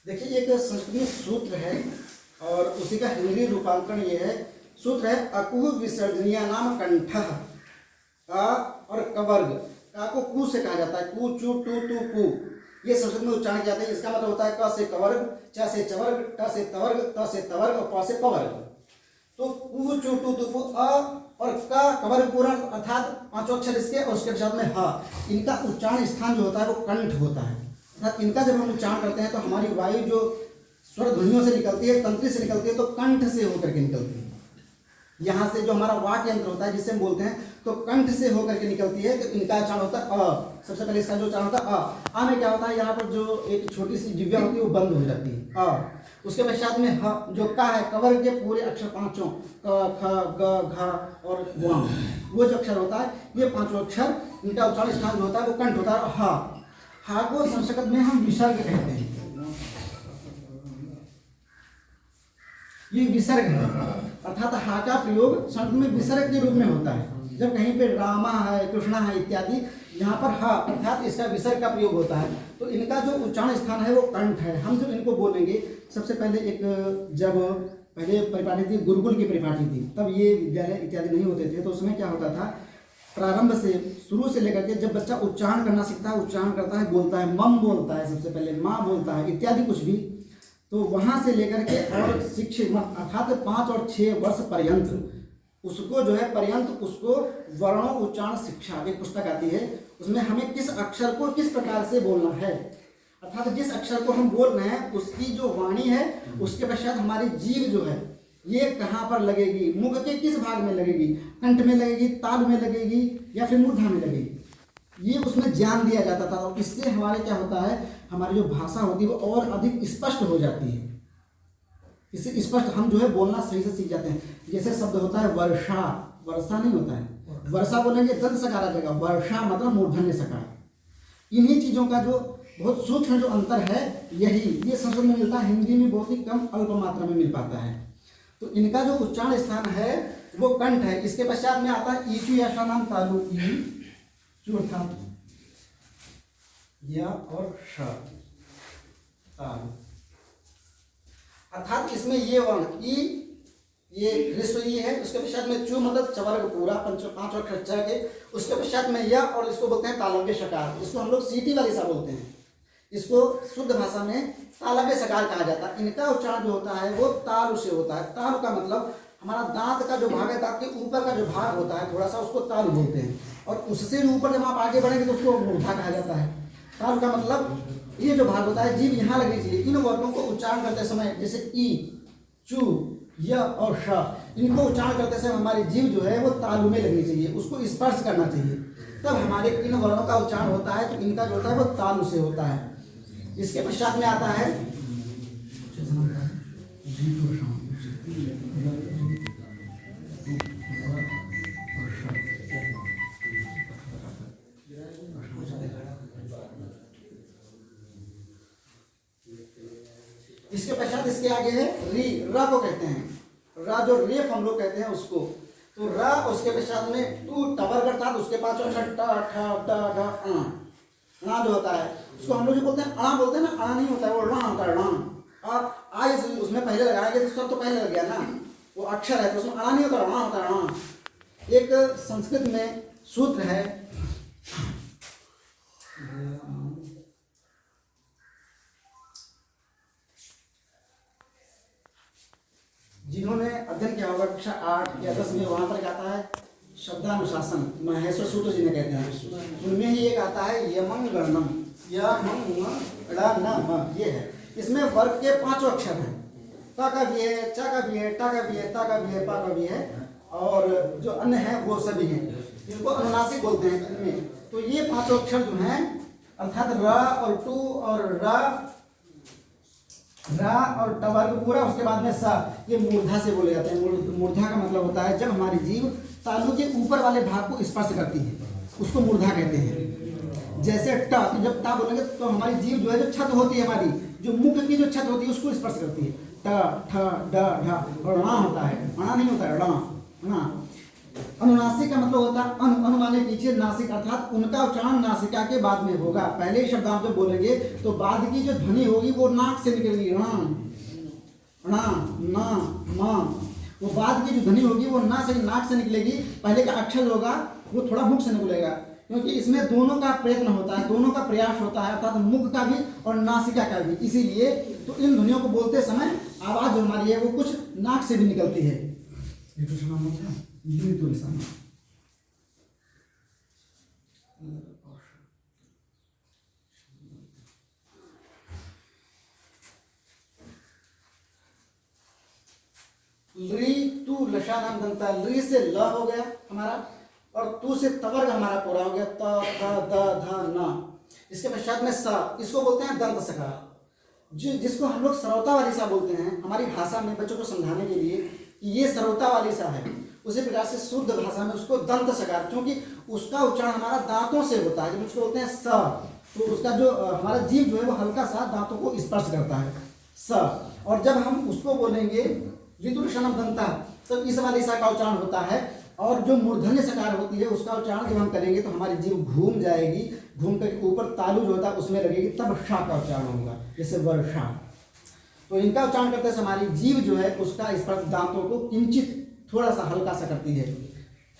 देखिए एक संस्कृत में सूत्र है और उसी का हिंदी रूपांतरण ये है। सूत्र है अकु विसर्जनीय नाम कंठ का और कवर्ग का को कु से कहा जाता है। कु चू टू तू पू ये संस्कृत में उच्चारण किया जाता है। इसका मतलब होता है क से कवर्ग, च से चवर्ग, ट से तवर्ग, त से तवर्ग और प से पवर्ग। तो कु चू टू तू पू अ और क कवर्ग पूरा अर्थात पांचों अक्षर इसके और उसके साथ में ह, इनका उच्चारण स्थान जो होता है वो कंठ होता है। अर्थात इनका जब हम उच्चारण करते हैं तो हमारी वायु जो स्वर ध्वनियों से निकलती है, तंत्री से निकलती है, तो कंठ से होकर के निकलती है। यहाँ से जो हमारा वाक्य यंत्र होता है जिससे हम बोलते हैं तो कंठ से होकर के निकलती है। तो इनका उच्चारण होता है अ। सबसे पहले इसका जो उच्चारण होता है अ में क्या होता है, यहाँ पर जो एक छोटी सी जिह्वा होती है वो बंद हो जाती है अ। उसके पश्चात में ह जो का है, कवर के पूरे अक्षर पांचों क ख ग घ और ग, वो जो अक्षर होता है ये पांचों अक्षर इनका उच्चारण स्थान जो होता है वो कंठ होता है। हा को संस्कृत में हम विसर्ग कहते हैं। ये विसर्ग है अर्थात हा का प्रयोग संस्कृत में विसर्ग के रूप में होता है। जब कहीं पे रामा है, कृष्णा है इत्यादि, यहाँ पर हा अर्थात इसका विसर्ग का प्रयोग होता है। तो इनका जो उच्चारण स्थान है वो कंठ है। हम जब इनको बोलेंगे, सबसे पहले एक जब पहले परिपाटी थी, गुरुकुल की परिपाटी थी, तब ये विद्यालय इत्यादि नहीं होते थे। तो उसमें क्या होता था, प्रारंभ से शुरू से लेकर के जब बच्चा उच्चारण करना सीखता है, उच्चारण करता है, बोलता है, मम बोलता है, सबसे पहले माँ बोलता है इत्यादि कुछ भी, तो वहाँ से लेकर के और शिक्षित अर्थात 5 और 6 वर्ष पर्यंत उसको जो है पर्यंत उसको वर्णों उच्चारण शिक्षा एक पुस्तक आती है। उसमें हमें किस अक्षर को किस प्रकार से बोलना है, अर्थात जिस अक्षर को हम बोल रहे हैं उसकी जो वाणी है उसके पश्चात हमारी जीभ जो है ये कहाँ पर लगेगी, मुख के किस भाग में लगेगी, कंठ में लगेगी, तालु में लगेगी या फिर मूर्धा में लगेगी, ये उसमें ज्ञान दिया जाता था। और इससे हमारे क्या होता है, हमारी जो भाषा होती है वो और अधिक स्पष्ट हो जाती है। इससे स्पष्ट हम जो है बोलना सही से सीख जाते हैं। जैसे शब्द होता है वर्षा, वर्षा नहीं होता है, वर्षा बोलेंगे दंत सकार आ जाएगा, वर्षा मतलब मूर्धन्य सकार। इन्हीं चीज़ों का जो बहुत सूक्ष्म जो अंतर है यही ये संस्कृत में मिलता है, हिंदी में बहुत ही कम अल्प मात्रा में मिल पाता है। तो इनका जो उच्चारण स्थान है वो कंठ है। इसके पश्चात में आता है ईचु ऐसा नाम तालु, ई चौथा या और श तालु, अर्थात इसमें ये वर्ण ई ये ह्रस्व ई है, उसके पश्चात में चू मतलब चवर्ग पूरा पांच अक्षर च के, उसके पश्चात में या और इसको बोलते हैं तालव्य सकार। इसको हम लोग सीटी वाली सा बोलते हैं, इसको शुद्ध भाषा में तालव्य सकार कहा जाता है। इनका उच्चारण जो होता है वो तालु से होता है। तालु का मतलब हमारा दांत का जो भाग है, दांत के ऊपर का जो भाग होता है थोड़ा सा, उसको तालु बोलते हैं। और उससे भी ऊपर जब आप आगे बढ़ेंगे तो उसको मूर्धा कहा जाता है। तालु का मतलब ये जो भाग होता है, जीभ यहाँ लगनी चाहिए। इन वर्णों को उच्चारण करते समय जैसे ई, चू, य और श, इनको उच्चारण करते समय हमारी जीभ जो है वो तालु में लगनी चाहिए, उसको स्पर्श करना चाहिए, तब हमारे इन वर्णों का उच्चारण होता है। तो इनका जो होता है वो तालु से होता है। इसके पश्चात में आता है इसके पश्चात इसके आगे है री, र को कहते हैं, र जो रेफ हम लोग कहते हैं उसको। तो र उसके पश्चात में टू टवर करता, उसके पांचों अक्षर ट ठ ड ढ अ जो होता है उसको हम लोग जो बोलते हैं अणा बोलते हैं ना, अणा नहीं होता है वो ण होता है, ण। और आ उसमें पहले लगाएंगे तो सब तो पहले लग गया ना, वो अक्षर है तो उसमें अणा नहीं होता, ण होता है ण। एक संस्कृत में सूत्र है जिन्होंने अध्ययन किया होगा कक्षा 8 या 10 में, वहां पर आता है शब्दानुशासन, महेश्वर सूत्र जिन्हें कहते हैं। उनमें ही एक आता है यमंग गणनम, ये है। इसमें वर्ग के 5 अक्षर हैं, ता का भी है, चा का भी है, टा का भी है, ता का भी है, पा का भी है, और जो अन्य है वो सभी हैं। इनको अनुनासिक बोलते हैं इनमें। तो ये 5 अक्षर जो हैं अर्थात र और टू और रा और टवर्ग पूरा, उसके बाद में सा, ये मूर्धा से बोले जाते हैं। मूर्धा का मतलब होता है जब हमारी जीभ तालु के ऊपर वाले भाग को स्पर्श करती है उसको मूर्धा कहते हैं। जैसे ट, तो जब टा बोलेंगे तो हमारी जीभ जो है जो छत होती है, हमारी जो मुख की जो छत होती है उसको स्पर्श करती है। ट ठ ड ढ और णा होता है, अणा नहीं होता है, णा णा। अनुनासिक का मतलब होता है अनु माने पीछे, नासिक अर्थात उनका उच्चारण नासिका के बाद में होगा। पहले ही शब्द आप जब बोलेंगे तो बाद की जो ध्वनि होगी वो नाक से निकलेगी, ना ना मा, वो बाद की जो ध्वनि होगी वो नाक से निकलेगी। पहले का अक्षर होगा वो थोड़ा मुख से निकलेगा, क्योंकि इसमें दोनों का प्रयत्न होता है, दोनों का प्रयास होता है, अर्थात मुख का भी और नासिका का भी। इसीलिए तो इन ध्वनियों को बोलते समय आवाज जो हमारी है वो कुछ नाक से भी निकलती है। ली तू लशा नाम दंता, ली से ल हो गया हमारा और तू से तवर्ग हमारा पूरा हो गया, त थ द ध न। इसके पश्चात में स, इसको बोलते हैं दंत सकार, जिसको हम लोग सरौता वाली सा बोलते हैं हमारी भाषा में बच्चों को समझाने के लिए कि ये सरौता वाली सा है। उसी प्रकार से शुद्ध भाषा में उसको दंत सकार, क्योंकि उसका उच्चारण हमारा दांतों से होता है। जब उसको बोलते हैं स, तो उसका जो हमारा जीव जो है वो हल्का सा दांतों को स्पर्श करता है, स। और जब हम उसको बोलेंगे ऋतुषणम दंता, तब इस वाली सा का उच्चारण होता है। और जो मूर्धन्य सकार होती है उसका उच्चारण जब हम करेंगे तो हमारी जीभ घूम जाएगी, घूम कर ऊपर तालु जो होता है उसमें लगेगी, तब शा का उच्चारण होगा, जैसे वर्षा। तो इनका उच्चारण करते समय हमारी जीभ जो है उसका स्पर्श दांतों को किंचित थोड़ा सा हल्का सा करती है।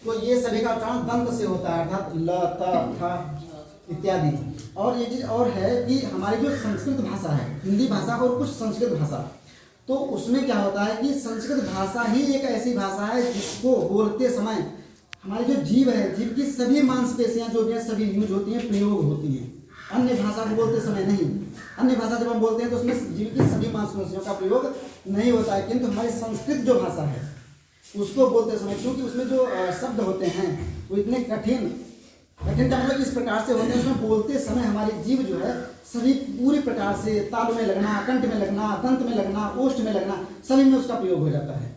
तो ये सभी का उच्चारण दंत से होता है, अर्थात ल त थ इत्यादि। और ये चीज और है कि हमारी जो संस्कृत भाषा है, हिंदी भाषा और कुछ संस्कृत भाषा, तो उसमें क्या होता है कि संस्कृत भाषा ही एक ऐसी भाषा है जिसको बोलते समय हमारी जो जीभ है, जीभ की सभी मांसपेशियां जो भी हैं सभी यूज होती हैं, प्रयोग होती हैं। अन्य भाषा को बोलते समय नहीं। अन्य भाषा जब हम बोलते हैं तो उसमें जीभ की सभी मांसपेशियों का प्रयोग नहीं होता है, किंतु हमारी संस्कृत जो भाषा है उसको बोलते समय, क्योंकि उसमें जो शब्द होते हैं वो इतने कठिन का मतलब इस प्रकार से होते हैं, उसमें बोलते समय हमारी जीभ जो है सभी पूरी प्रकार से तालु में लगना, कंठ में लगना, दंत में लगना, ओष्ठ में लगना, सभी में उसका प्रयोग हो जाता है।